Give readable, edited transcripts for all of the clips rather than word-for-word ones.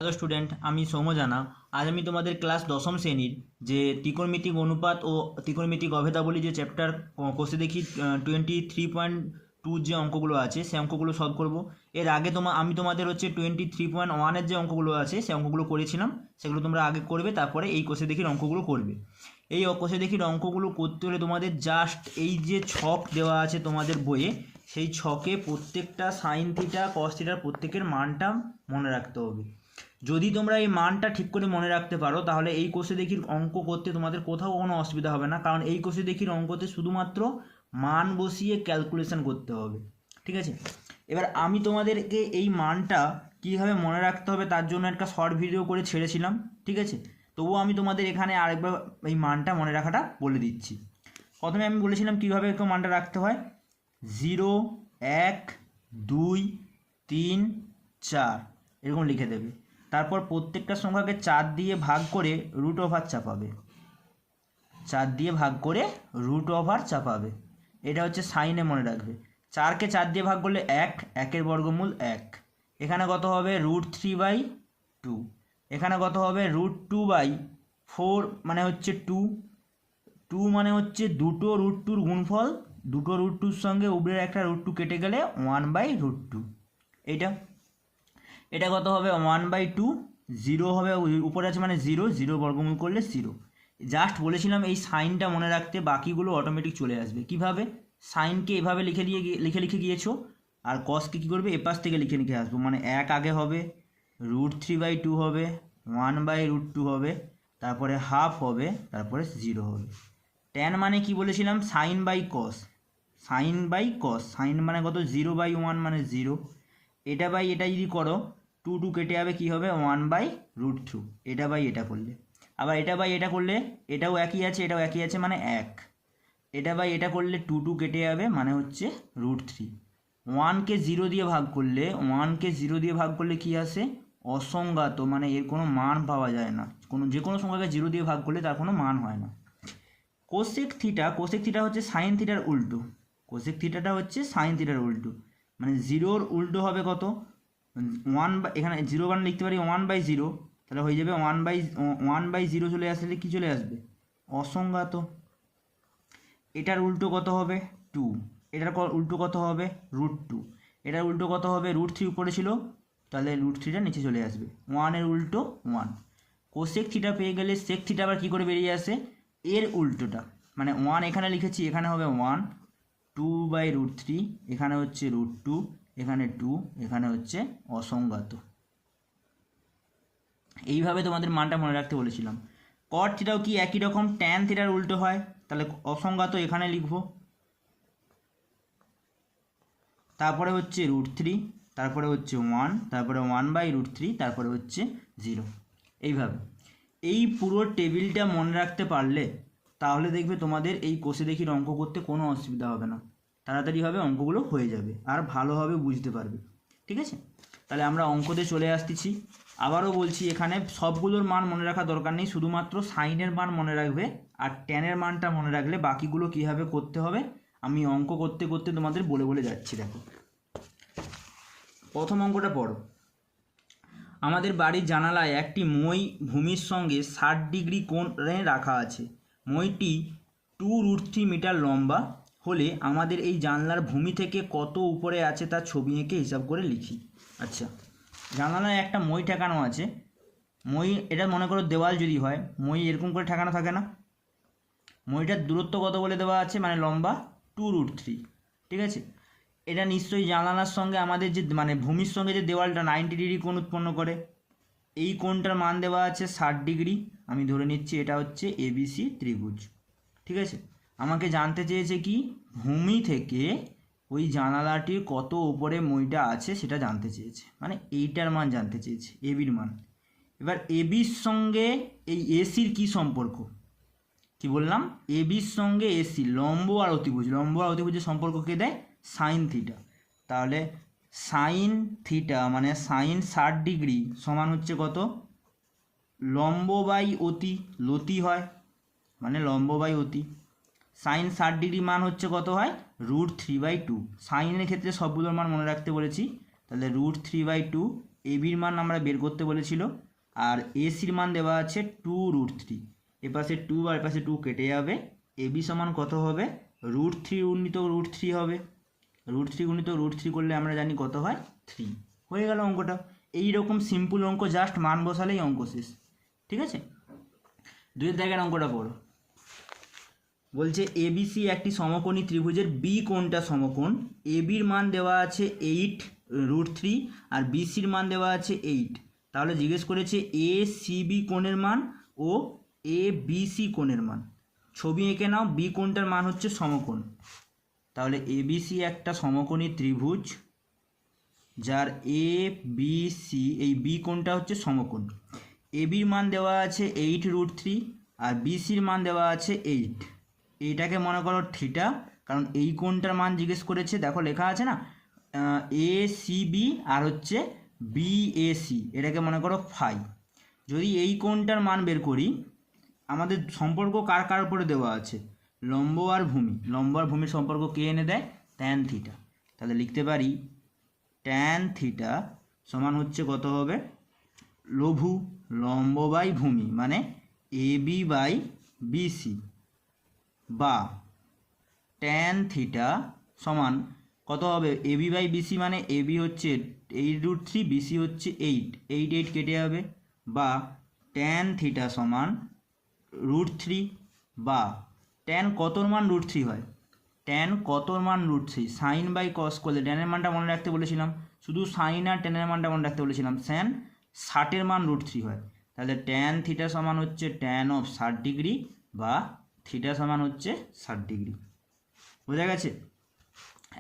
Hello student, আমি সৌম্য জানা। আজ আমি তোমাদের ক্লাস দশম শ্রেণীর যে ত্রিকোণমিতিক অনুপাত ও ত্রিকোণমিতিক অভেদাবলী যে চ্যাপ্টার কোষে দেখি 23.2 যে অঙ্কগুলো আছে সেই অঙ্কগুলো সলভ করব। এর আগে আমি তোমাদের হচ্ছে 23.1-এর যে অঙ্কগুলো আছে সেই অঙ্কগুলো করেছিলাম, সেগুলো তোমরা আগে করবে, তারপরে এই কোষে দেখির অঙ্কগুলো করবে। এই কোষে দেখির অঙ্কগুলো করতে হলে তোমাদের জাস্ট এই যে ছক দেওয়া আছে তোমাদের বইয়ে, সেই ছকে প্রত্যেকটা সাইন থিটা কস থিটার প্রত্যেকের মানটা মনে রাখতে হবে। যদি তোমরা এই মানটা ঠিক করে মনে রাখতে পারো তাহলে এই কোষে দেখির অঙ্ক করতে তোমাদের কোথাও কোনো অসুবিধা হবে না, কারণ এই কোষে দেখির অঙ্কতে শুধুমাত্র মান বসিয়ে ক্যালকুলেশন করতে হবে। ঠিক আছে, এবার আমি তোমাদেরকে এই মানটা কীভাবে মনে রাখতে হবে তার জন্য একটা শর্ট ভিডিও করে ছেড়েছিলাম। ঠিক আছে, তবুও আমি তোমাদের এখানে আরেকবার এই মানটা মনে রাখাটা বলে দিচ্ছি। প্রথমে আমি বলেছিলাম কীভাবে একটু মানটা রাখতে হয়। 0, 1, 2, 3, 4 এরকম লিখে দেবে। তারপর প্রত্যেকটা সংখ্যাকে 4 দিয়ে ভাগ করে রুট ওভার চাপাবে। 4 দিয়ে ভাগ করে রুট ওভার চাপাবে, এটা হচ্ছে সাইনে মনে রাখবে। 4কে 4 দিয়ে ভাগ করলে 1, 1-এর বর্গমূল 1। এখানে কত হবে √3/2। এখানে কত হবে √2/4, মানে হচ্ছে 2। 2 মানে হচ্ছে দুটো √2-র গুণফল, দুটো √2-র সঙ্গে উপরের একটা √2 কেটে গেলে 1/√2। এটা কত হবে 1/2। 0 হবে, উপরে আছে মানে 0, 0 বর্গমূল করলে 0। জাস্ট বলেছিলাম এই সাইনটা মনে রাখতে, বাকিগুলো অটোমেটিক চলে আসবে। কিভাবে? সাইনকে এভাবে লিখে গিয়েছো, আর কসকে কী করবে, এপাশ থেকে লিখে আসবো। মানে 1 আগে হবে, √3/2 হবে, 1/√2 হবে, তারপরে হাফ হবে, তারপরে 0 হবে। ট্যান মানে কি বলেছিলাম? Sign by cos. সাইন মানে কত? 0/1 মানে 0। এটা বাই এটা যদি করো 2 কেটে যাবে, কি হবে 1/√2। এটা বাই এটা করলে, আবার এটা বাই এটা করলে এটাও একই আছে, এটাও একই আছে, মানে 1। এটা বাই এটা করলে 2 কেটে যাবে, মানে হচ্ছে √3। 1কে 0 দিয়ে ভাগ করলে কি আসে? অসংজ্ঞাত, মানে এর কোনো মান পাওয়া যায় না। যে কোনো সংখ্যাকে 0 দিয়ে ভাগ করলে তার কোনো মান হয় না। কোসেক থিটা হচ্ছে সাইন থিটার উল্টো। কোসেক থিটাটা হচ্ছে সাইন থিটার উল্টো, মানে 0-র উল্টো হবে কত? 1, এখানে 0 বান লিখতে পারি 1/0, তাহলে হয়ে যাবে 1/0 চলে আসলে কি চলে আসবে? অসংজ্ঞাত। এটার উল্টো কত হবে? 2। এটার উল্টো কত হবে? √2। এটার উল্টো কত হবে? √3 উপরে ছিল, তাহলে √3টা নিচে চলে আসবে। 1-এর উল্টো 1। কোসেক থিটা পেয়ে গেলে সেক থিটা আবার কী করে বেরিয়ে আসে? এর উল্টোটা, মানে 1 এখানে লিখেছি, এখানে হবে 1, 2/√3, এখানে হচ্ছে √2, এখানে 2, এখানে হচ্ছে অসংজ্ঞাত। এইভাবে তোমাদের মানটা মনে রাখতে বলেছিলাম। কট থিটাও কি একই রকম, ট্যান থিটার উল্টো হয়, তাহলে অসংজ্ঞাত এখানে লিখব। তারপরে হচ্ছে √3, তারপরে হচ্ছে 1, তারপরে 1/√3, তারপরে হচ্ছে 0। এইভাবে এই পুরো টেবিলটা মনে রাখতে পারলে তাহলে দেখবে তোমাদের এই কোষে দেখির অঙ্ক করতে কোনো অসুবিধা হবে না, তাড়াতাড়িভাবে অঙ্কগুলো হয়ে যাবে আর ভালোভাবে বুঝতে পারবে। ঠিক আছে, তাহলে আমরা অঙ্কতে চলে আসতেছি। আবারও বলছি, এখানে সবগুলোর মান মনে রাখা দরকার নেই, শুধুমাত্র সাইনের মান মনে রাখবে আর ট্যানের মানটা মনে রাখলে বাকিগুলো কীভাবে করতে হবে আমি অঙ্ক করতে করতে তোমাদের বলে বলে যাচ্ছি। দেখো, প্রথম অঙ্কটা পড়ো। আমাদের বাড়ির জানালায় একটি মই ভূমির সঙ্গে 60 ডিগ্রি কোণে রাখা আছে। মইটি 2√3 মিটার লম্বা হলে আমাদের এই জানলার ভূমি থেকে কত উপরে আছে তার ছবি এঁকে হিসাব করে লিখি। আচ্ছা, জানালায় একটা মই ঠেকানো আছে। মই, এটা মনে করো দেওয়াল যদি হয়, মই এরকম করে ঠেকানো থাকে না। মইটার দূরত্ব কত বলে দেওয়া আছে, মানে লম্বা 2√3। ঠিক আছে, এটা নিশ্চয়ই জানালার সঙ্গে আমাদের যে মানে ভূমির সঙ্গে যে দেওয়ালটা 90 ডিগ্রি কোণ উৎপন্ন করে, এই কোণটার মান দেওয়া আছে 60 ডিগ্রি। আমি ধরে নিচ্ছি এটা হচ্ছে ABC ত্রিভুজ। ঠিক আছে, আমাকে জানতে চেয়েছে কি, ভূমি থেকে ওই জানালাটির কত উপরে মইটা আছে সেটা জানতে চেয়েছে, মানে এইটার মান জানতে চেয়েছে, এবির মান। এবার এবির সঙ্গে এই এসির কি সম্পর্ক? কি বললাম? এবির সঙ্গে এসি লম্ব আর অতিভুজের সম্পর্ককে দেয় সাইন থিটা। তাহলে সাইন থিটা মানে সাইন 60 ডিগ্রি সমান হচ্ছে কত? লম্ব বাই অতি, লতি হয়, মানে লম্ব বাই অতি। সাইন 60 ডিগ্রি মান হচ্ছে কত হয়? √3/2। সাইনের ক্ষেত্রে সবগুলোর মান মনে রাখতে বলেছি, তাহলে √3/2 এবির মান আমরা বের করতে বলেছিল, আর এসির মান দেওয়া আছে 2√3। এপাশে 2 আর এপাশে 2 কেটে যাবে। এবি সমান কত হবে? √3 গুণিত √3 হবে। √3 গুণিত √3 করলে আমরা জানি কত হয়, 3। হয়ে গেল অঙ্কটা। এইরকম সিম্পল অঙ্ক, জাস্ট মান বসালেই অঙ্ক শেষ। ঠিক আছে, 2 জায়গার অঙ্কটা পড়ো। বলছে এবিসি একটি সমকোণী ত্রিভুজের বি কোণটা সমকোণ। এবির মান দেওয়া আছে 8√3 আর বিসির মান দেওয়া আছে 8। তাহলে জিজ্ঞেস করেছে এ সিবি কোণের মান ও এ বিসি কোণের মান। ছবি এঁকে নাও, বি কোণটার মান হচ্ছে সমকোণ। তাহলে এবিসি একটা সমকোণী ত্রিভুজ যার এ বি সি, এই বি কোণটা হচ্ছে সমকোণ। এবির মান দেওয়া আছে 8√3 আর বিসির মান দেওয়া আছে 8। এইটাকে মনে করো থিটা, কারণ এই কোণটার মান জিজ্ঞেস করেছে। দেখো লেখা আছে না, এ সি বি আর হচ্ছে বি এ সি, এটাকে মনে করো ফাই। যদি এই কোণটার মান বের করি, আমাদের সম্পর্ক কার কার উপরে দেওয়া আছে? লম্ব আর ভূমি। লম্ব আর ভূমির সম্পর্ক কে এনে দেয়? Tan theta. তাহলে লিখতে পারি ট্যান থিটা সমান হচ্ছে কত হবে? লঘু লম্ব বাই ভূমি, মানে এ বি বাই বিসি, বা ট্যান থিটা সমান কত হবে? এবি বাই বিসি, মানে এবি হচ্ছে 8√3, বিসি হচ্ছে 8, 8 কেটে যাবে, বা ট্যান থিটা সমান √3, বা ট্যান কতর মান √3 হয়? ট্যান কতর মান √3? সাইন বাই কস করলে ট্যানের মানটা মনে রাখতে বলেছিলাম, শুধু সাইন আর ট্যানের মানটা মনে রাখতে বলেছিলাম। স্যান 60-এর মান √3 হয়। তাহলে ট্যান থিটা সমান হচ্ছে ট্যান অফ 60 ডিগ্রি, বা থিটা সমান হচ্ছে 60 ডিগ্রি। বোঝা গেছে?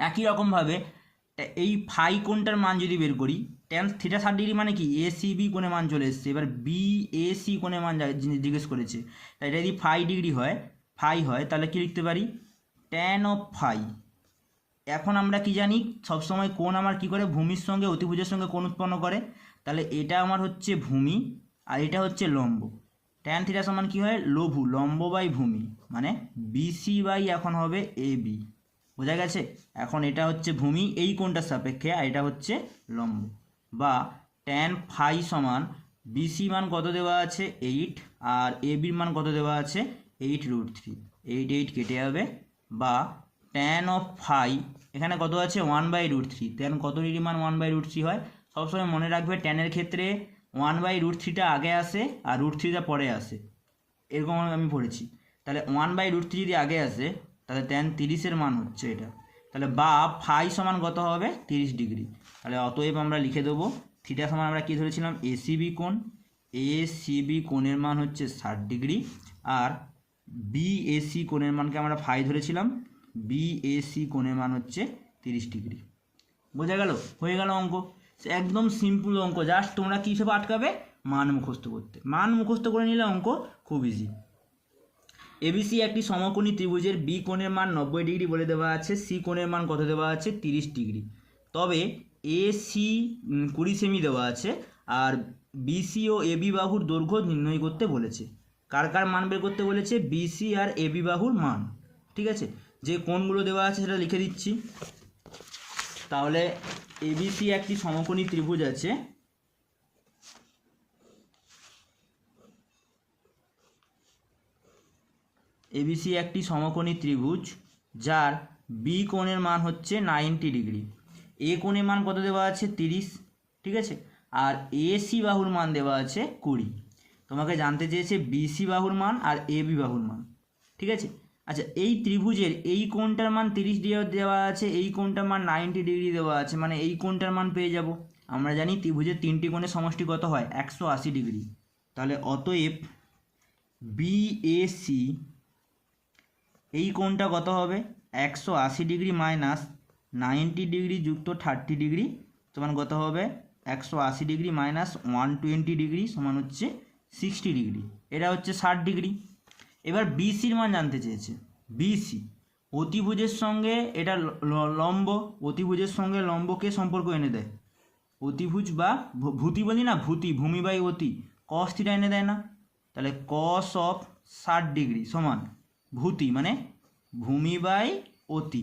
একই রকমভাবে এই ফাই কোণটার মান যদি বের করি, ট্যান থিটা 60 ডিগ্রি মানে কি? এ সি বি কোণে মান চলে এসছে। এবার বি এ সি কোণে মান জিজ্ঞেস করেছে, তাই এটা যদি ফাই ডিগ্রি হয়, ফাই হয়, তাহলে কি লিখতে পারি? Tan of phi. এখন আমরা কি জানি, সবসময় কোণ আমার কি করে? ভূমির সঙ্গে অতিভুজের সঙ্গে কোণ উৎপন্ন করে। তাহলে এটা আমার হচ্ছে ভূমি আর এটা হচ্ছে লম্ব। ট্যান থিটা সমান কি হয়? লঘু লম্ব বাই ভূমি, মানে বিসি বাই এখন হবে এ বি। বোঝা গেছে? এখন এটা হচ্ছে ভূমি এই কোণটার সাপেক্ষে, আর এটা হচ্ছে লম্ব। বা ট্যান ফাই সমান বিসি মান কত দেওয়া আছে? 8, আর এ বির মান কত দেওয়া আছে? 8√3, 8 কেটে যাবে, বা ট্যান অফ ফাই এখানে কত আছে? 1/√3। ট্যান কত ডিগ্রি মান 1/√3 হয়? সবসময় মনে রাখবে ট্যানের ক্ষেত্রে 1/√3টা আগে আসে আর √3টা পরে আসে, এরকম আমি পড়েছি। তাহলে 1/√3 যদি আগে আসে, তাহলে ট্যান 30-এর মান হচ্ছে এটা। তাহলে বা ফাই সমান কত হবে? 30 ডিগ্রি। তাহলে অতএব আমরা লিখে দেবো থিটা সমান আমরা কী ধরেছিলাম? এসিবি কোণ। এসিবি কোণের মান হচ্ছে 60 ডিগ্রি, আর বিএসি কোণের মানকে আমরা ফাই ধরেছিলাম। বিএসি কোণের মান হচ্ছে 30 ডিগ্রি। বোঝা গেল? হয়ে গেল অঙ্ক। একদম সিম্পল অঙ্ক, জাস্ট তোমরা কী হিসেবে আটকাবে? মান মুখস্থ করতে। মান মুখস্থ করে নিলে অঙ্ক খুব ইজি। এবিসি একটি সমকোণী ত্রিভুজের বি কোণের মান 90 ডিগ্রি বলে দেওয়া আছে। সি কোণের মান কত দেওয়া আছে? 30 ডিগ্রি। তবে এ সি 20 সেমি দেওয়া আছে, আর বিসি ও এবি বাহুর দৈর্ঘ্য নির্ণয় করতে বলেছে। কার কার মান বের করতে বলেছে? বিসি আর এবি বাহুর মান। ঠিক আছে, যে কোণগুলো দেওয়া আছে সেটা লিখে দিচ্ছি। তাহলে এবিসি একটি সমকোণী ত্রিভুজ আছে। এবিসি একটি সমকোণী ত্রিভুজ যার বি কোণের মান হচ্ছে 90 ডিগ্রি। এ কোণের মান কত দেওয়া আছে? 30। ঠিক আছে, আর এসি বাহুর মান দেওয়া আছে 20। তোমাকে জানতে চেয়েছে বিসি বাহুর মান আর এবি বাহুর মান। ঠিক আছে, আচ্ছা এই ত্রিভুজের এই কোণটার মান 30 ডিগ্রি দেওয়া আছে, এই কোণটার মান 90 ডিগ্রি দেওয়া আছে, মানে এই কোণটার মান পেয়ে যাব। আমরা জানি ত্রিভুজের তিনটি কোণের সমষ্টি কত হয়? 180 ডিগ্রি। তাহলে অতএব বিএসি এই কোণটা কত হবে? 180 ডিগ্রি মাইনাস 90 ডিগ্রি যুক্ত 30 ডিগ্রি সমান কত হবে? 180 ডিগ্রি মাইনাস 120 ডিগ্রি সমান হচ্ছে 60 ডিগ্রি। এটা হচ্ছে 60 ডিগ্রি। এবার বিসির মান জানতে চেয়েছে। বিসি অতিভুজের সঙ্গে এটা লম্ব, অতিভুজের সঙ্গে লম্বকে সম্পর্ক এনে দেয়। অতিভুজ বা ভূতি বলি না, ভূতি, ভূমি বাই অতি, কস থিটা এনে দেয় না? তাহলে কস অফ 60 ডিগ্রি সমান ভূতি, মানে ভূমি বাই অতি।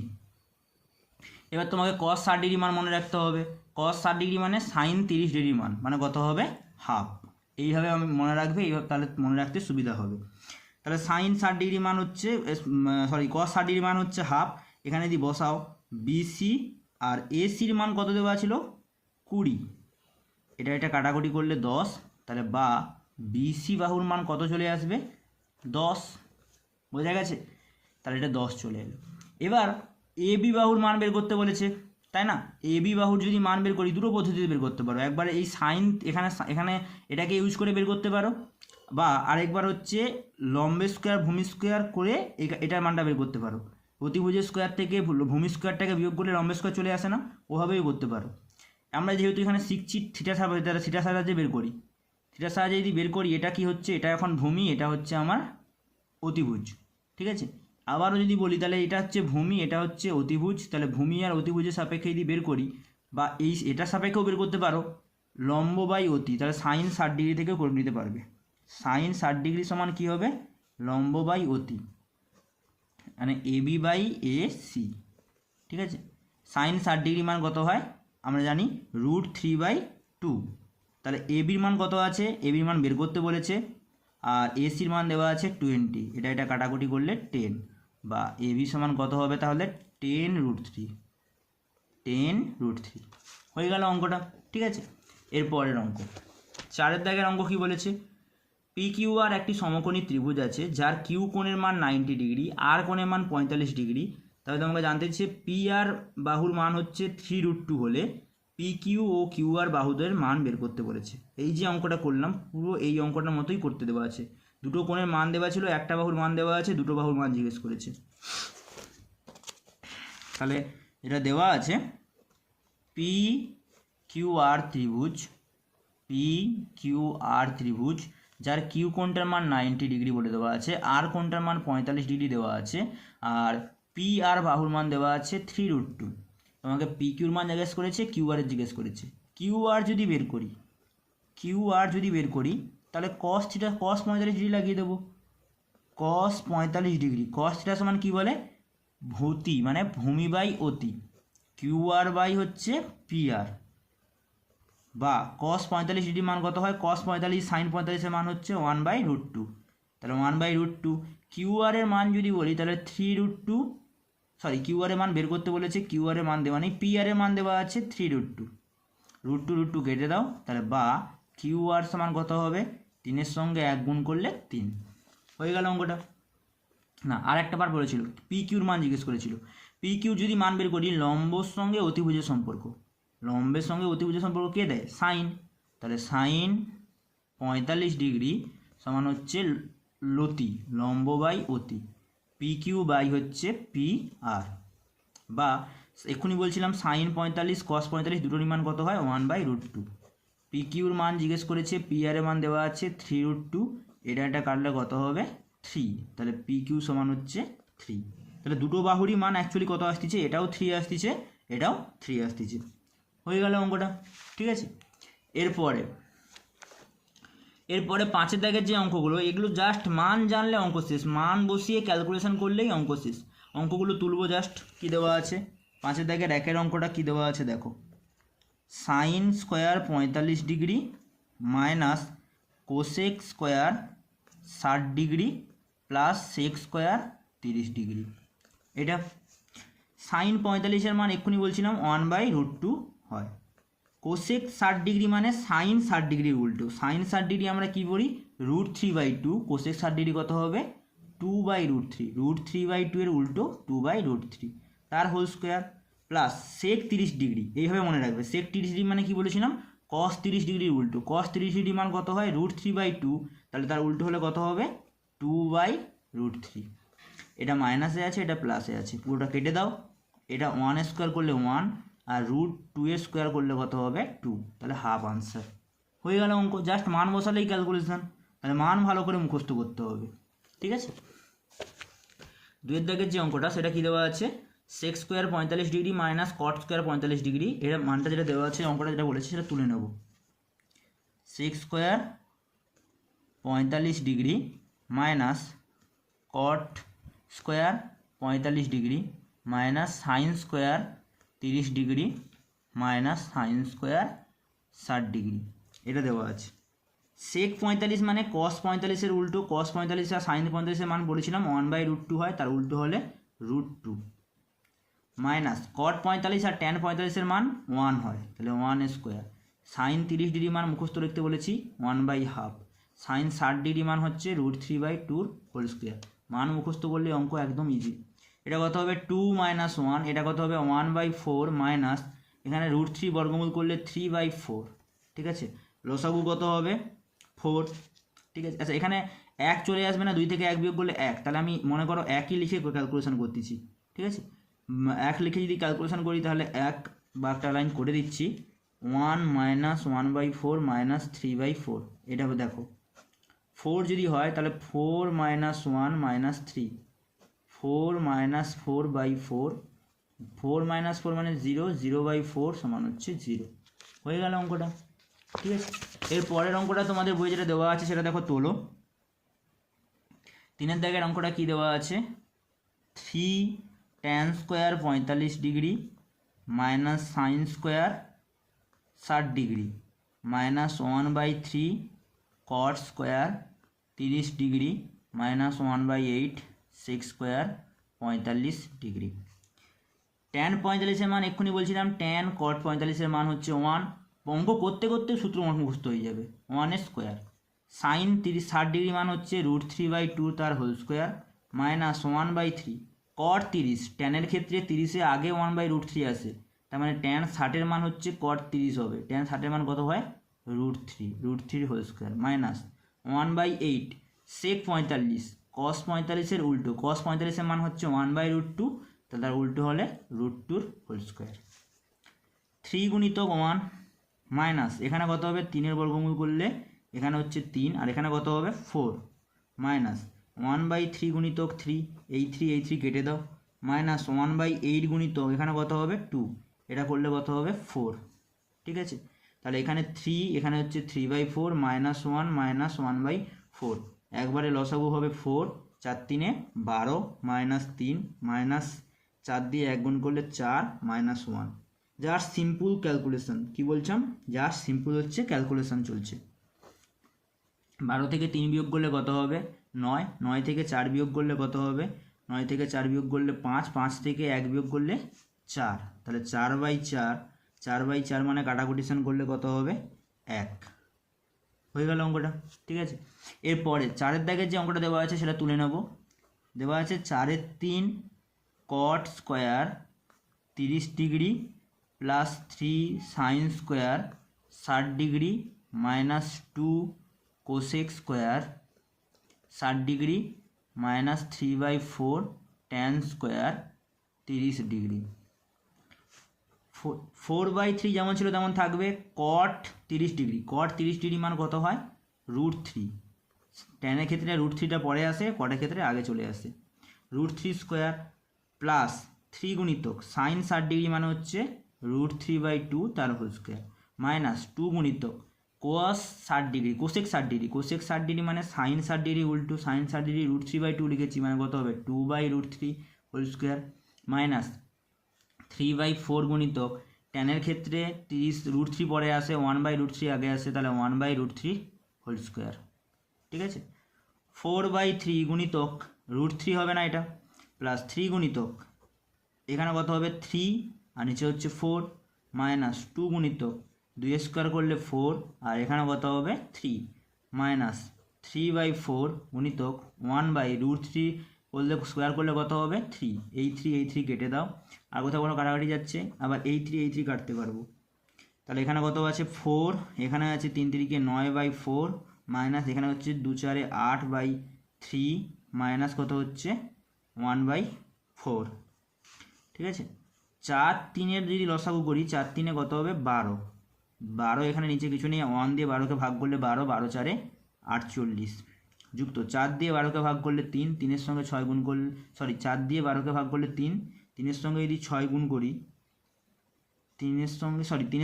এবার তোমাকে কস 60 ডিগ্রি মান মনে রাখতে হবে। কস 60 ডিগ্রি মানে সাইন 30 ডিগ্রি মান মানে কত হবে হাফ। এইভাবে আমি মনে রাখবে, এইভাবে তাহলে মনে রাখতে সুবিধা হবে। তাহলে সাইন 60 ডিগ্রি মান হচ্ছে কস 60 ডিগ্রি মান হচ্ছে হাফ। এখানে যদি বসাও বিসি আর এসির মান কত দেওয়া ছিল 20, এটা কাটাকুটি করলে 10, তাহলে বা বিসি বাহুর মান কত চলে আসবে 10, বোঝা গেছে? তাহলে এটা 10 চলে এলো। এবার এ বি বাহুর মান বের করতে বলেছে, তাই না? এ বি বাহুর যদি মান বের করি দুটো পদ্ধতিতে বের করতে পারো, একবার এই সাইন এখানে এটাকে ইউজ করে বের করতে পারো, বা আরেকবার হচ্ছে লম্ব স্কোয়ার ভূমি স্কোয়ার করে এটার মানটা বের করতে পারো। অতিভুজের স্কোয়ার থেকে ভূমি স্কোয়ারটাকে বিয়োগ করলে লম্ব স্কোয়ার চলে আসে না, ওভাবেই করতে পারো। আমরা যেহেতু এখানে শিখছি থিটা সাহায্যে বের করি, থিটার সাহায্যে যদি বের করি এটা কি হচ্ছে, এটা এখন ভূমি, এটা হচ্ছে আমার অতিভুজ, ঠিক আছে? আবারও যদি বলি তাহলে এটা হচ্ছে ভূমি, এটা হচ্ছে অতিভুজ, তাহলে ভূমি আর অতিভুজের সাপেক্ষে যদি বের করি, বা এটার সাপেক্ষেও বের করতে পারো লম্ব বাই অতি, তাহলে সাইন 60 ডিগ্রি থেকেও করে নিতে পারবে। সাইন 60 ডিগ্রি সমান কী হবে লম্ব বাই অতি, মানে এবি বাই এ সি, ঠিক আছে? সাইন 60 ডিগ্রি মান কত হয় আমরা জানি √3/2। তাহলে এবির মান কত আছে, এবির মান বের করতে বলেছে, আর এসির মান দেওয়া আছে 20, এটা কাটাকুটি করলে 10, বা এবি সমান কত হবে তাহলে 10√3 হয়ে গেল অঙ্কটা, ঠিক আছে? এরপরের অঙ্ক 4 দাগের অঙ্ক কি বলেছে, পি কিউ আর একটি সমকোণী ত্রিভুজ আছে যার কিউ কোণের মান 90 ডিগ্রি আর কোণের মান 45 ডিগ্রি। তাহলে তোমাকে জানতে চাইছে পি আর বাহুর মান হচ্ছে 3√2 হলে P Q O Q R বাহুদের মান বের করতে বলেছে। এই যে অঙ্কটা করলাম পুরো এই অঙ্কটার মতোই করতে দেওয়া আছে, দুটো কোণের মান দেওয়া ছিল, একটা বাহুর মান দেওয়া আছে, দুটো বাহুর মান জিজ্ঞেস করেছে। তাহলে এটা দেওয়া আছে পি কিউ আর ত্রিভুজ যার কিউ কোণটার মান 90 ডিগ্রি বলে দেওয়া আছে, আর কোণটার মান 45 ডিগ্রি দেওয়া আছে, আর পি আর বাহুর মান দেওয়া আছে 3√2। তোমাকে পি কিউর মান জিজ্ঞেস করেছে, কিউ আর এর জিজ্ঞেস করেছে। কিউ আর যদি বের করি তাহলে cos 45 ডিগ্রি লাগিয়ে দেবো, cos 45 ডিগ্রি, cos থিটা সমান কী বলে ভূতি, মানে ভূমি বাই অতি, কিউ আর বাই হচ্ছে পি আর, বা cos 45 ডিগ্রি মান কত হয়, cos 45 sin 45 এর মান হচ্ছে 1/√2, তাহলে 1/√2। কিউ আর এর মান যদি বলি তাহলে 3√2, কিউ আর এর মান বের করতে বলেছে, কিউ আর এর মান দেওয়া নেই, পি আর এর মান দেওয়া আছে 3√2, √2 কেটে দাও, তাহলে বা কিউ আর সমান কত হবে 3-এর সঙ্গে 1 গুণ করলে 3, হয়ে গেল অঙ্কটা। না আর একটা বার বলেছিল পি কিউর মান জিজ্ঞেস করেছিল, পি কিউ যদি মান বের করি লম্বর সঙ্গে অতিভুজের সম্পর্ক, লম্বের সঙ্গে অতিভুজের সম্পর্ক কে দেয় সাইন, তাহলে সাইন 45 ডিগ্রি সমান হচ্ছে লতি লম্ব বাই অতি, পি কিউ বাই হচ্ছে পি আর, বা এক্ষুনি বলছিলাম সাইন 45 cos 45 দুটোরই মান কত হয় 1/√2। পি কিউর মান জিজ্ঞেস করেছে, পি আর এর মান দেওয়া আছে 3√2, এটা কাটলে কত হবে 3, তাহলে পি কিউ সমান হচ্ছে 3। তাহলে দুটো বাহুরই মান অ্যাকচুয়ালি কত আসতেছে, এটাও 3 আসতেছে, এটাও 3 আসতেছে, হয়ে গেল অঙ্কটা, ঠিক আছে? এরপরে 5 দাগের যে অঙ্কগুলো এগুলো জাস্ট মান জানলে অঙ্ক শেষ, মান বসিয়ে ক্যালকুলেশন করলেই অঙ্ক শেষ। অঙ্কগুলো তুলবো জাস্ট, কি দেওয়া আছে 5 দাগের 1-এর অঙ্কটা কি দেওয়া আছে দেখো, sine square 45 degree minus cosec square 60 degree plus sec square 30 degree. এটা সাইন 45-এর মান এক্ষুনি বলছিলাম 1/√2 হয়, কোসেক 60 ডিগ্রি মানে সাইন 60 ডিগ্রির উল্টো, সাইন 60 ডিগ্রি আমরা কী বলি √3/2, কোসেক 60 ডিগ্রি কত হবে 2/√3, √3/2 এর উল্টো 2/√3 তার whole square, plus sec 30 degree, এইভাবে মনে রাখবে সেক 30 ডিগ্রি মানে কি বলেছিলাম cos 30 ডিগ্রির উল্টো, cos 30 ডিগ্রি মান কত হয় √3/2, তাহলে তার উল্টো হলে কত হবে 2/√3। এটা মাইনাসে আছে, এটা প্লাসে আছে, পুরোটা কেটে দাও, এটা 1 স্কোয়ার করলে 1 আর √2 স্কোয়ার করলে কত হবে 2, তাহলে হাফ আনসার, হয়ে গেল অঙ্ক। জাস্ট মান বসালেই ক্যালকুলেশন, তাহলে মান ভালো করে মুখস্থ করতে হবে, ঠিক আছে? 2 দাগের যে অঙ্কটা সেটা কি দেওয়া আছে, sec square 45 degree minus cot square 45 degree, এটা মানটা যেটা দেওয়া আছে অঙ্কটা যেটা বলেছে সেটা তুলে নেব। Sec square 45 degree minus cot square 45 degree minus sine square 30 degree minus sine square 60°, এটা দেওয়া আছে। সেক 45 মানে কস 45-এর উল্টো, কস 45 আর সাইন 45-এর মান বলেছিলাম 1/√2 হয়, তার উল্টো হলে √2, মাইনাস কট 45 আর ট্যান 45-এর মান 1 হয়, তাহলে 1² সাইন 30° মান মুখস্থ লিখতে বলেছি 1/2, সাইন 60° মান হচ্ছে √3/2 হোল স্কোয়ার। মান মুখস্থ করলে অঙ্ক একদম ইজি। এটা কত হবে 2 - 1, এটা কত হবে 1/4 মাইনাস এখানে √3 বর্গমূল করলে 3/4, ঠিক আছে। লসাগু কত হবে 4, ঠিক আছে। আচ্ছা এখানে 1 চলে আসবে না, 2 থেকে 1 বিয়োগ করলে 1, তাহলে আমি মনে করো 1ই লিখে ক্যালকুলেশন করতেছি, ঠিক আছে। 1 লিখে যদি ক্যালকুলেশন করি তাহলে 1 বা একটা লাইন করে দিচ্ছি 1 - 1/4 মাইনাস 3/4, এটা দেখো 4 যদি হয় তাহলে 4 - 1 মাইনাস 3, 4 - 4/4, 4 - 4 মানে 0, 0/4 সমান হচ্ছে 0, হয়ে গেল অঙ্কটা, ঠিক আছে। এর পরের অঙ্কটা তোমাদের বই যেটা দেওয়া আছে সেটা দেখো তোলো। 3-এর দাগের অঙ্কটা কি দেওয়া আছে, 3 tan square 45° minus sine square 60° minus 1/3 cot square 30° minus 1/8 sec square 45°। Tan 45-এর মান এক্ষুনি বলছিলাম, ট্যান কট 45-এর মান হচ্ছে 1, অঙ্ক করতে করতে সূত্র মুখস্থ হয়ে যাবে 1² সাইন 60° মান হচ্ছে √3/2 তার হোল স্কোয়ার মাইনাস 1/3 কট 30, ট্যানের ক্ষেত্রে 30-এ আগে 1/√3 আসে, তার মানে ট্যান 60-এর মান হচ্ছে কট 30 হবে, ট্যান 60-এর মান কত হয় √3 হোল স্কোয়ার মাইনাস 1/8 সেক 45 কস 45-এর উল্টো, কস 45-এর মান হচ্ছে 1/√2, তাহলে তার উল্টো হলে √2 হোল স্কোয়ার। 3 গুণিতক 1 মাইনাস এখানে কত হবে 3-এর বর্গমূল করলে এখানে হচ্ছে 3 আর এখানে কত হবে 4 মাইনাস 1/3 গুণিতক 3, এই 3 কেটে দাও, মাইনাস 1/8 গুণিতক এখানে কত হবে 2, এটা করলে কত হবে 4, ঠিক আছে। তাহলে এখানে 3, এখানে হচ্ছে 3/4 মাইনাস 1 মাইনাস 1/4, একবারে লসাগু হবে 4, 4 × 3 = 12 মাইনাস 3 মাইনাস 4 দিয়ে 1 গুণ করলে 4 মাইনাস 1, জাস্ট সিম্পল ক্যালকুলেশন, কি বলছিলাম জাস্ট সিম্পল হচ্ছে ক্যালকুলেশন চলছে। 12 থেকে 3 বিয়োগ করলে কত হবে 9, 9 থেকে 4 বিয়োগ করলে কত হবে 9 থেকে 4 বিয়োগ করলে 5, 5 থেকে 1 বিয়োগ করলে 4, তাহলে 4/4, 4/4 মানে কাটাকুটিশন করলে কত হবে 1, হয়ে গেল অঙ্কটা, ঠিক আছে। এরপরে 4-এর দাগের যে অঙ্কটা দেওয়া আছে সেটা তুলে নেব। দেওয়া আছে 4-এর 3 কট square 30° plus 3 sign square 60° minus 2 cosec square 60° minus 3/4 tan square 30°। 4/3 যেমন ছিল তেমন থাকবে, কট 30°, কট 30° মান কত হয় √3, ট্যানের ক্ষেত্রে √3টা পরে আসে, কটের ক্ষেত্রে আগে চলে আসে, √3² প্লাস 3 গুণিতক সাইন 60° মানে হচ্ছে √3/2 তার হোল স্কোয়ার মাইনাস 2 গুণিতক কোস 60°, কোসেক 60°, কোসেক 60° মানে সাইন 60° উল্টো সাইন 60° √3/2 লিখেছি মানে কত হবে 2/√3 হোল স্কোয়ার মাইনাস 3/4 গুণিতক ট্যানের ক্ষেত্রে 30 √3 পরে আসে 1/√3 আগে আসে, তাহলে 1/√3 হোল স্কোয়ার, ঠিক আছে। 4/3 গুণিতক √3 হবে না এটা, প্লাস 3 গুণিতক এখানে কত হবে 3 আর নিচে হচ্ছে 4 মাইনাস 2 গুণিতক 2² করলে 4 আর এখানে কত হবে 3 মাইনাস 3/4 গুণিতক 1/√3 করলে স্কোয়ার করলে কত হবে 3, এই 3 কেটে দাও, আর কোথাও কোনো কাটাকাটি যাচ্ছে, আবার এই 3 কাটতে পারবো, তাহলে এখানে কত আছে 4, এখানে আছে 3 × 3 = 9/4 মাইনাস এখানে হচ্ছে 2 × 4 = 8/3 মাইনাস কত হচ্ছে 1/4, ঠিক আছে। 4 3-এর যদি লসাগু করি 4 3-এ কত হবে 12, 12 এখানে নিচে কিছু নেই, 1 দিয়ে 12কে ভাগ করলে 12, 12 4 48 যুক্ত 4 দিয়ে 12কে ভাগ করলে 3, 3-এর সঙ্গে 6 গুণ করলে 4 দিয়ে 12কে ভাগ করলে 3, 3-এর সঙ্গে যদি 6 গুণ করি 3-এর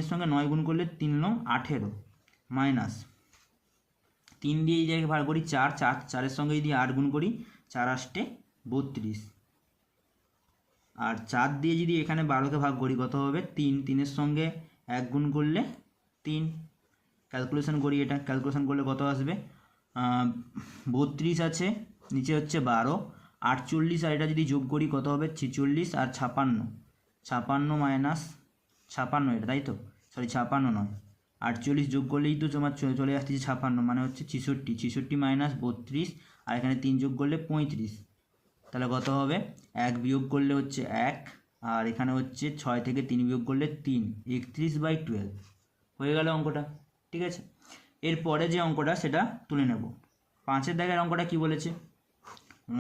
সঙ্গে 9 গুণ করলে 3 × 9 = 18 মাইনাস 3 দিয়ে এই জায়গায় ভাগ করি 4, 4-এর সঙ্গে যদি 8 গুণ করি 4 × 8 = 32, আর 4 দিয়ে যদি এখানে 12কে ভাগ করি কত হবে 3, 3-এর সঙ্গে 1 গুণ করলে 3। ক্যালকুলেশন করি, এটা ক্যালকুলেশন করলে কত আসবে 32 আছে, নিচে হচ্ছে 12, 48 আর এটা যদি যোগ করি কত হবে 46 আর 56, 56 মাইনাস 56 এটা, তাই তো, সরি 56 নয়, 48 যোগ করলেই তো তোমার চলে আসছে 56, মানে হচ্ছে 66, 66 মাইনাস 32 আর এখানে 3 যোগ করলে 35, তাহলে কত হবে 1 বিয়োগ করলে হচ্ছে 1 আর এখানে হচ্ছে 6 থেকে 3 বিয়োগ করলে 3, 31/12 হয়ে গেল অঙ্কটা। ঠিক আছে, এরপরে যে অঙ্কটা সেটা তুলে নেব। 5-এর দাগের অঙ্কটা কি বলেছে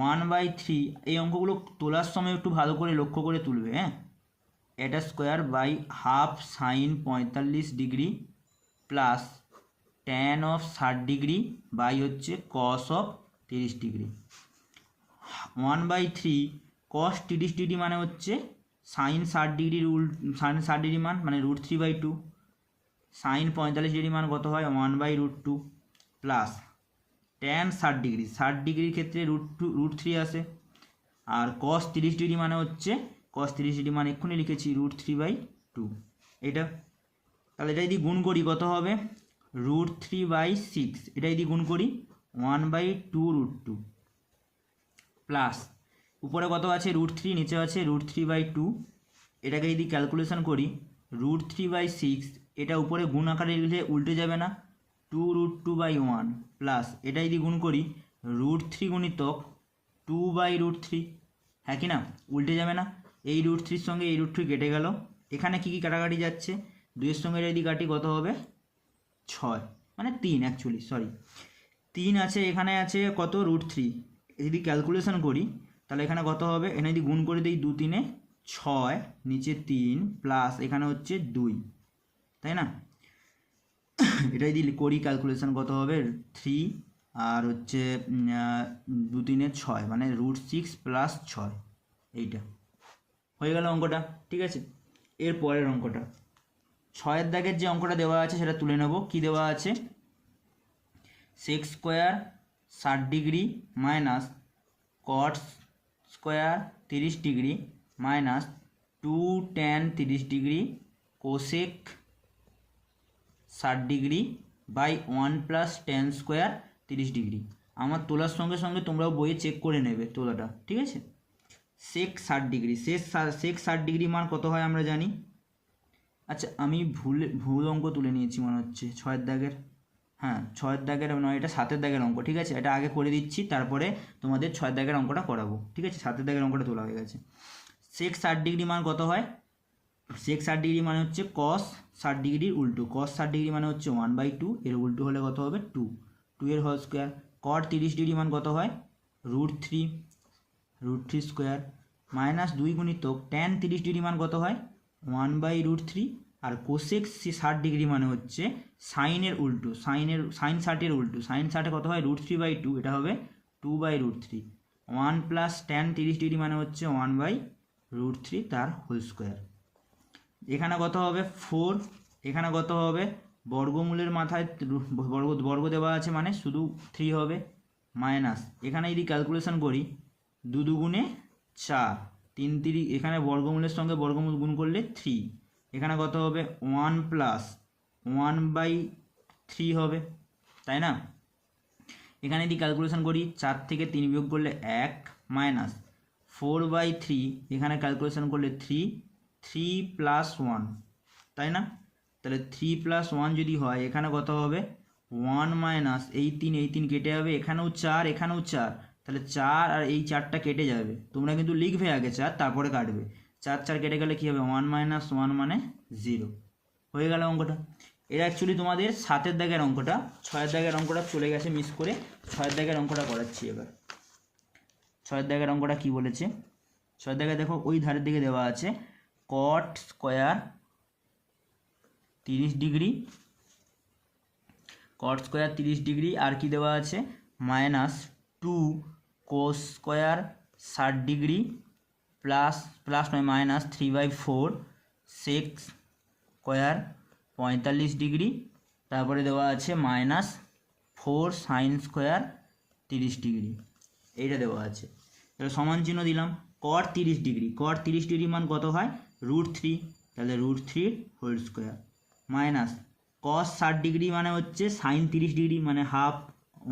1/3, এই অঙ্কগুলো তোলার সময় একটু ভালো করে লক্ষ্য করে তুলবে, হ্যাঁ। এটা square by half sine 45 degree plus tan of 60 degree by হচ্ছে cos of 30 degree. 1/3 cos 30 degree মানে হচ্ছে সাইন 60 ডিগ্রি সাইন 60 ডিগ্রি মানে √3/2, সাইন 45 ডিগ্রি মান কত হয় 1/√2 প্লাস ট্যান 60 ডিগ্রি, 60 ডিগ্রির ক্ষেত্রে √3 আসে, আর কস 30 ডিগ্রি মানে হচ্ছে কস 30 ডিগ্রি মানে এক্ষুনি লিখেছি √3/2 এটা। তাহলে এটা যদি গুণ করি কত হবে √3/6, এটা যদি গুণ করি 1/2√2 প্লাস উপরে কত আছে √3, নিচে আছে √3/2, এটাকে যদি ক্যালকুলেশন করি √3/6, এটা উপরে গুণ আকারে লিখলে উল্টে যাবে না 2√2/1 প্লাস এটা যদি গুণ করি √3 গুণিতক 2/√3, হ্যাঁ কি না, উল্টে যাবে না, এই √3 সঙ্গে এই √3 কেটে গেল, এখানে কি কি কাটাকাটি যাচ্ছে 2-এর সঙ্গে যদি কাটি কত হবে 6, মানে 3 অ্যাকচুয়ালি, সরি 3 আছে, এখানে আছে কত √3, যদি ক্যালকুলেশন করি তাহলে এখানে কত হবে, এখানে যদি গুণ করে দিই 2 3-এ 6, নিচে 3 প্লাস এখানে হচ্ছে 2, তাই না। এটা যদি করি ক্যালকুলেশন কত হবে 3 আর হচ্ছে 2 3-এ 6, মানে √6 প্লাস 6, এইটা হয়ে গেল অঙ্কটা। ঠিক আছে, এর পরের অঙ্কটা 6-এর দাগের যে অঙ্কটা দেওয়া আছে সেটা তুলে নেব। কি দেওয়া আছে sec square 60 degree minus cot square 30 degree minus 2 tan 30 degree cosec 60 degree by 1 plus tan square 30 degree. আমার তোলার সঙ্গে সঙ্গে তোমরাও বইয়ে চেক করে নেবে তোলাটা, ঠিক আছে। সেক 60 ডিগ্রি, সেক 60 ডিগ্রি মান কত হয় আমরা জানি। আচ্ছা আমি ভুল অঙ্ক তুলে নিয়েছি মনে হচ্ছে 6-এর দাগের, হ্যাঁ 6-এর দাগের নয়, এটা 7-এর দাগের অঙ্ক। ঠিক আছে, এটা আগে করে দিচ্ছি, তারপরে তোমাদের 6-এর দাগের অঙ্কটা করাবো। ঠিক আছে, 7-এর দাগের অঙ্কটা তোলা হয়ে গেছে। সেক 60 ডিগ্রি মান কত হয়, সেক 60 ডিগ্রি মানে হচ্ছে কস 60 ডিগ্রির উল্টো, কস 60 ডিগ্রি মানে হচ্ছে 1/2, এর উল্টো হলে কত হবে 2, 2 এর হোল স্কোয়ার। কট 30 ডিগ্রি মান কত হয় √3 স্কোয়ার মাইনাস 2 গুণিতক ট্যান 30 ডিগ্রি মান কত হয় 1/√3, আর কোসেক 60 ডিগ্রি মানে হচ্ছে সাইনের উল্টো, সাইন 60-এর উল্টো, সাইন 60 কত হয় √3/2, এটা হবে 2/√3, 1 প্লাস ট্যান 30 ডিগ্রি মানে হচ্ছে 1/√3 তার হোল স্কোয়ার। এখানে কত হবে 4, এখানে কত হবে বর্গমূলের মাথায় বর্গ দেওয়া আছে মানে শুধু 3 হবে, মাইনাস এখানে যদি ক্যালকুলেশন করি 2 2 4, 3 3, এখানে বর্গমূলের সঙ্গে বর্গমূল গুণ করলে 3, এখানে কত হবে 1 প্লাস 1/3 হবে, তাই না। এখানে যদি ক্যালকুলেশন করি 4 থেকে 3 বিয়োগ করলে 1 মাইনাস 4/3, এখানে ক্যালকুলেশন করলে 3 প্লাস 1, তাই না। তাহলে 3 প্লাস 1 যদি হয় এখানে কত হবে 1 মাইনাস এই 3 কেটে যাবে, এখানেও 4 এখানেও 4, তাহলে 4 আর এই 4টা কেটে যাবে, তোমরা কিন্তু লিখবে আগে 4 তারপরে কাটবে, 4 4 কেটে গেলে কী হবে 1 মাইনাস 1 মানে 0, হয়ে গেল অঙ্কটা। এটা অ্যাকচুয়ালি তোমাদের 7-এর দাগের অঙ্কটা, 6-এর দাগের অঙ্কটা চলে গেছে মিস করে, 6-এর দাগের অঙ্কটা করাচ্ছি এবার। 6-এর দাগের অঙ্কটা কী বলেছে, 6-এর দাগে দেখো ওই ধারের দিকে দেওয়া আছে cot square 30 degree, cot square 30 degree আর কি দেওয়া আছে minus 2 cos square 60 degree plus নয় মাইনাস 3/4 সেক স্কোয়ার 45 ডিগ্রি, তারপরে দেওয়া আছে মাইনাস 4 সাইন স্কোয়ার 30 ডিগ্রি, এইটা দেওয়া আছে। তাহলে সমান চিহ্ন দিলাম, কট 30 ডিগ্রি, কট 30 ডিগ্রি মান কত হয় √3, তাহলে √3 whole square minus cos 60 degree মানে হচ্ছে সাইন 30 ডিগ্রি মানে হাফ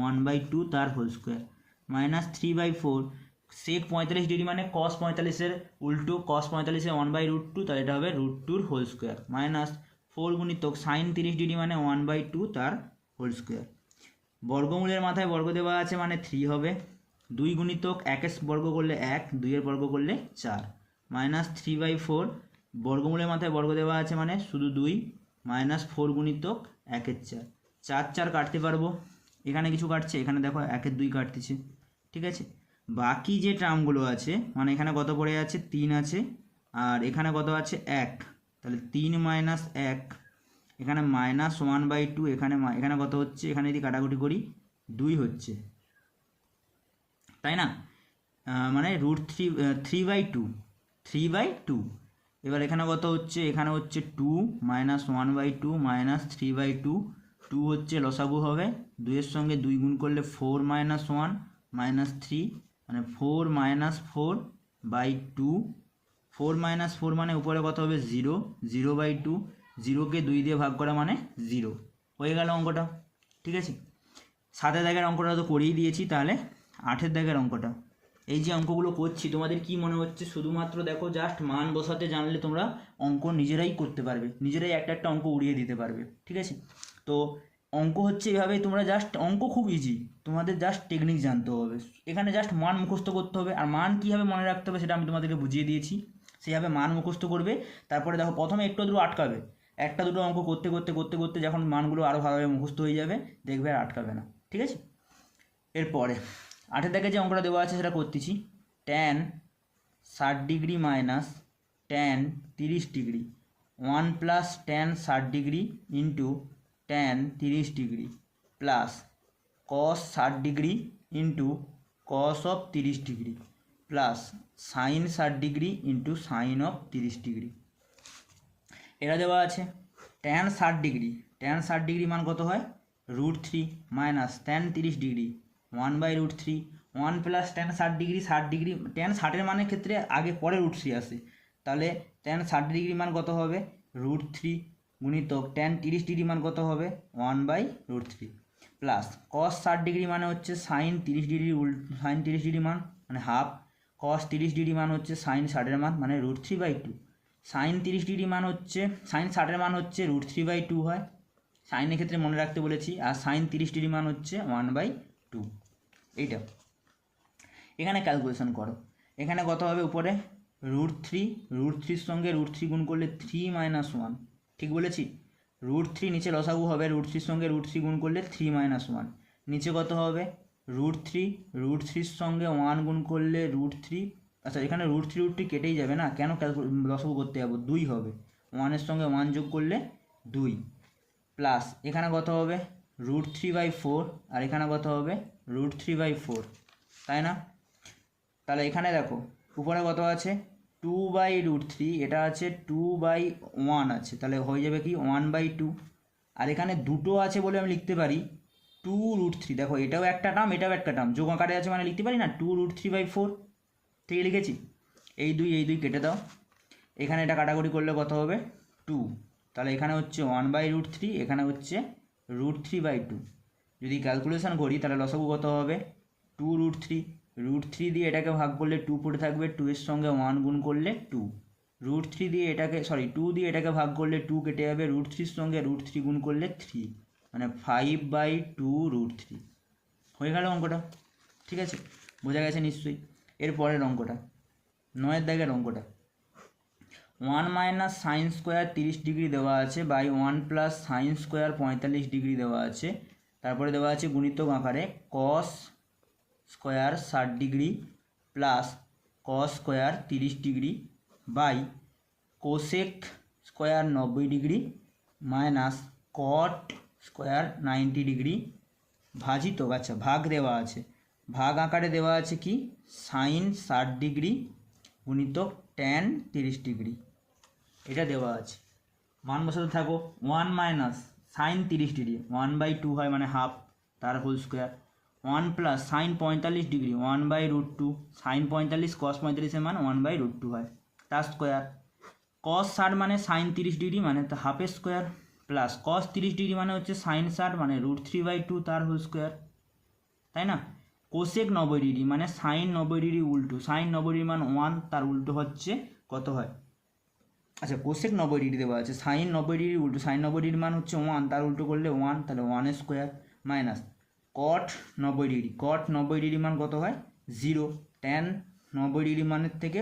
1/2 তার whole square minus 3/4 sec 45 degree মানে কস 45-এর উল্টো, কস 45-এর 1/√2, তাহলে এটা হবে √2 হোল স্কোয়ার মাইনাস 4 গুণিতক সাইন 30 ডিগ্রি মানে 1/2 তার হোল স্কোয়ার। বর্গমূলের মাথায় বর্গ দেওয়া আছে মানে 3 হবে, 2 গুণিতক 1-এর বর্গ করলে 1, 2-এর বর্গ করলে 4 মাইনাস 3/4 বর্গমূলের মাথায় বর্গ দেওয়া আছে মানে শুধু 2 মাইনাস 4 গুণিতক 1-এর 4, 4 4 কাটতে পারবো, এখানে কিছু কাটছে, এখানে দেখো 1-এর 2 কাটতেছে, ঠিক আছে। বাকি যে টার্মগুলো আছে মানে এখানে কত পড়ে আছে 3 আছে, আর এখানে কত আছে 1, তাহলে 3 মাইনাস 1, এখানে মাইনাস 1/2, এখানে কত হচ্ছে, এখানে যদি কাটাকুটি করি 2 হচ্ছে, তাই না, মানে √3/2 এবার এখানে কত হচ্ছে, এখানে হচ্ছে 2 মাইনাস 1/2 মাইনাস 3/2, 2 হচ্ছে লসাগু হবে, 2-এর সঙ্গে 2 গুণ করলে 4 মাইনাস 1 মাইনাস 3 মানে 4 মাইনাস 4/2, 4 মাইনাস 4 মানে উপরে কত হবে 0, 0/2, 0কে 2 দিয়ে ভাগ করা মানে 0, হয়ে গেল অঙ্কটা, ঠিক আছে। 7-এর দাগের অঙ্কটা তো করেই দিয়েছি, তাহলে 8-এর দাগের অঙ্কটা, এই যে অঙ্কগুলো করছি তোমাদের কি মনে হচ্ছে, শুধুমাত্র দেখো জাস্ট মান বসাতে জানলে তোমরা অঙ্ক নিজেরাই করতে পারবে, নিজেরাই একটা একটা অঙ্ক উড়িয়ে দিতে পারবে, ঠিক আছে। তো অঙ্ক হচ্ছে এভাবেই, তোমরা জাস্ট অঙ্ক খুব ইজি, তোমাদের জাস্ট টেকনিক জানতে হবে, এখানে জাস্ট মান মুখস্থ করতে হবে, আর মান কীভাবে মনে রাখতে হবে সেটা আমি তোমাদেরকে বুঝিয়ে দিয়েছি, সেইভাবে মান মুখস্থ করবে। তারপরে দেখো প্রথমে একটু দুটো আটকাবে, একটা দুটো অঙ্ক করতে করতে করতে করতে যখন মানগুলো আরও ভালোভাবে মুখস্থ হয়ে যাবে দেখবে আর আটকাবে না, ঠিক আছে। এরপরে 8-এর দাগে যে অঙ্কটা দেওয়া আছে সেটা করতেছি, tan 60 degree minus tan 30 degree 1 plus tan 60 degree into tan 30 degree plus cos 60 degree into cos of 30 degree plus sign 60 degree into sign of 30 degree, এটা দেওয়া আছে। tan 60 ডিগ্রি মান কত হয় √3 minus tan 30 degree 1/√3, 1 plus tan 60 degree, 60 degree tan 60-এর মানের ক্ষেত্রে আগে পরে √3 আসে, তাহলে tan 60 ডিগ্রি মান কত হবে √3 গুণিতক tan 30 ডিগ্রি মান কত হবে 1/√3 প্লাস cos 60 ডিগ্রি মানে হচ্ছে সাইন 30 ডিগ্রি সাইন 30 ডিগ্রি মান মানে হাফ, cos 30 ডিগ্রি মান হচ্ছে সাইন 60-এর মান মানে √3/2, সাইন 30 ডিগ্রি মান হচ্ছে সাইন 60-এর মান হচ্ছে √3/2 হয়, সাইনের ক্ষেত্রে মনে রাখতে বলেছি, আর সাইন 30 ডিগ্রি মান হচ্ছে 1/2, এইটা এখানে ক্যালকুলেশন করো, এখানে কত হবে উপরে √3 সঙ্গে √3 গুণ করলে 3 মাইনাস 1, ঠিক বলেছি, √3 নিচে লসাগু হবে, √3 সঙ্গে √3 গুণ করলে 3 মাইনাস 1, নিচে কত হবে √3 সঙ্গে 1 গুণ করলে √3, আচ্ছা এখানে √3 কেটেই যাবে না, কেন লসাগু করতে যাবো, 2 হবে, 1-এর সঙ্গে 1 যোগ করলে 2 প্লাস এখানে কত হবে √3/4, আর এখানে কত হবে √3/4, তাই না। তাহলে এখানে দেখো উপরে কত আছে 2/√3, এটা আছে 2/1 আছে, তাহলে হয়ে যাবে কি 1/2, আর এখানে দুটো আছে বলে আমি লিখতে পারি 2√3, দেখো এটাও একটা টার্ম এটাও একটা টার্ম, যোগ আকারে আছে মানে লিখতে পারি না 2√3/4, ঠিক লিখেছি, এই দুই কেটে দাও, এখানে এটা কাটাকুটি করলে কত হবে 2, তাহলে এখানে হচ্ছে 1/√3, এখানে হচ্ছে √3/2, যদি ক্যালকুলেশন করি তাহলে লসাগু কত হবে 2√3 দিয়ে এটাকে ভাগ করলে 2 পড়ে থাকবে, 2-এর সঙ্গে 1 গুণ করলে 2, 2 দিয়ে এটাকে ভাগ করলে 2 কেটে যাবে, √3-এর সঙ্গে √3 গুণ করলে 3 মানে 5/2√3, হয়ে গেল অঙ্কটা, ঠিক আছে, বোঝা গেছে নিশ্চয়ই। এরপরের অঙ্কটা 9-এর দাগের অঙ্কটা, 1 মাইনাস সাইন স্কোয়ার 30 ডিগ্রি দেওয়া আছে by 1 plus sine square 45 degree দেওয়া আছে, তারপরে দেওয়া আছে গুণিতক আকারে cos square 60 degree plus cos square 30 degree by cosec square 90 degree minus cot square 90 degree ভাজিত, আচ্ছা ভাগ দেওয়া আছে, ভাগ আকারে দেওয়া আছে কি সাইন 60 ডিগ্রি গুণিতক ট্যান 30 ডিগ্রি, এটা দেওয়া আছে, মান বসাতে থাকো। 1 মাইনাস সাইন 30 ডিগ্রি 1/2 হয় মানে হাফ তার whole square, 1 plus sine 45 degree 1/√2, sine 45 cos 45-এর মান 1/√2 হয়, তার স্কোয়ার। কস 60 মানে সাইন 30 ডিগ্রি মানে হাফের স্কোয়ার, প্লাস কস 30 ডিগ্রি মানে হচ্ছে সাইন 60 মানে √3/2 তার হোল স্কোয়ার, তাই না? কোসেক 90 ডিগ্রি মানে সাইন 90 ডিগ্রি উল্টো, সাইন 90 ডিগ্রি মান 1, তার উল্টো হচ্ছে কত হয়, আচ্ছা কোসেক 90 ডিগ্রি দেওয়া আছে, সাইন 90 ডিগ্রি উল্টো, সাইন 90 ডিগ্রি মান হচ্ছে 1, তার উল্টো করলে 1, তাহলে 1 স্কোয়ার, মাইনাস কট 90 ডিগ্রি, কট 90 ডিগ্রি মান কত হয় 0, ট্যান 90 ডিগ্রি মানের থেকে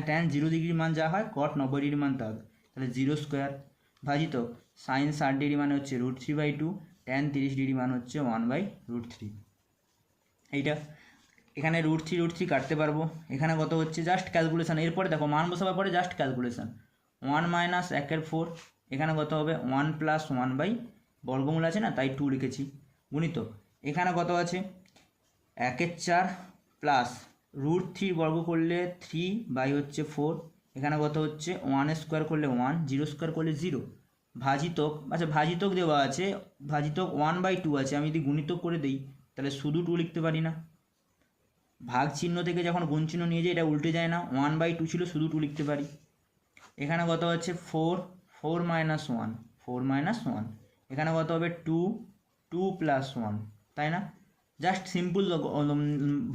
ট্যান 0 ডিগ্রি মান যা হয় কট 90 ডিগ্রি মান তা হবে, তাহলে 0 স্কোয়ার, ভাজিত সাইন 60 ডিগ্রি মানে হচ্ছে √3/2, ট্যান 30 ডিগ্রি মান হচ্ছে 1/√3। এইটা এখানে √3 কাটতে পারবো, এখানে কত হচ্ছে জাস্ট ক্যালকুলেশান, এরপরে দেখো মান বসাবার পরে জাস্ট ক্যালকুলেশান, 1 মাইনাস 1/4, এখানে কত হবে 1 প্লাস 1 বর্গমূল আছে না তাই 2 লিখেছি, গুণিত এখানে কত আছে 1/4 প্লাস √3 বর্গ করলে 3 হচ্ছে 4, এখানে কত হচ্ছে 1 স্কোয়ার করলে 1, 0 স্কোয়ার করলে 0, ভাজিতক, আচ্ছা ভাজিতক দেওয়া আছে, ভাজিতক 1/2 আছে, আমি যদি গুণিতক করে দিই তাহলে শুধু 2 লিখতে পারি না, ভাগ চিহ্ন থেকে যখন গুণ চিহ্ন নিয়ে যায় এটা উল্টে যায় না, 1/2 ছিল শুধু 2 লিখতে পারি, এখানে কত হচ্ছে 4 মাইনাস 1, 4 মাইনাস 1, এখানে কত হবে 2 প্লাস 1, তাই না? জাস্ট সিম্পল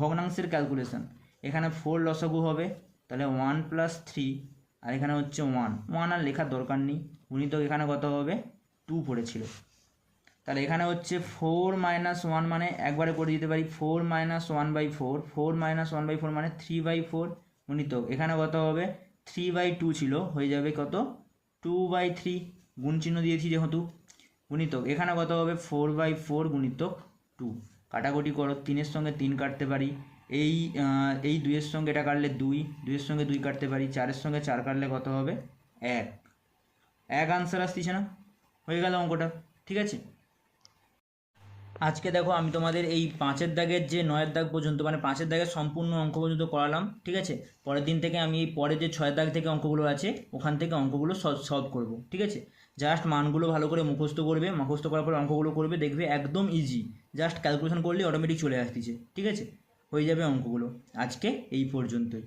ভগ্নাংশের ক্যালকুলেশন, এখানে 4 লসাগু হবে তাহলে 1 প্লাস 3, আর এখানে হচ্ছে 1 আর লেখার দরকার নেই, গুণিতক এখানে কত হবে 2 পড়েছিল, তাহলে এখানে হচ্ছে 4 মাইনাস 1 মানে একবারে করে দিতে পারি 4 মাইনাস 1/4, 4 মাইনাস 1/4 মানে 3/4, গুণিতক এখানে কত হবে 3/2 ছিল, হয়ে যাবে কত 2/3, গুণ চিহ্ন দিয়েছি যেহেতু, গুণিতক এখানে কত হবে 4/4 গুণিতক 2, কাটাকুটি করো, 3-এর সঙ্গে 3 কাটতে পারি, এই 2-এর সঙ্গে এটা কাটলে 2-এর সঙ্গে 2 কাটতে পারি, 4-এর সঙ্গে 4 কাটলে কত হবে 1 আনসার আসতেছে না, হয়ে গেল অঙ্কটা, ঠিক আছে। আজকে দেখো আমি তোমাদের এই 5-এর দাগের যে 9-এর দাগ পর্যন্ত মানে 5-এর দাগের সম্পূর্ণ অঙ্ক পর্যন্ত করালাম, ঠিক আছে। পরের দিন থেকে আমি এই পরে যে 6 দাগ থেকে অঙ্কগুলো আছে ওখান থেকে অঙ্কগুলো সলভ করব, ঠিক আছে। জাস্ট মানগুলো ভালো করে মুখস্থ করবে, মুখস্থ করার পর অঙ্কগুলো করবে, দেখবে একদম ইজি, জাস্ট ক্যালকুলেশন করলে অটোমেটিক চলে আসতেছে, ঠিক আছে, হয়ে যাবে অঙ্কগুলো। আজকে এই পর্যন্তই।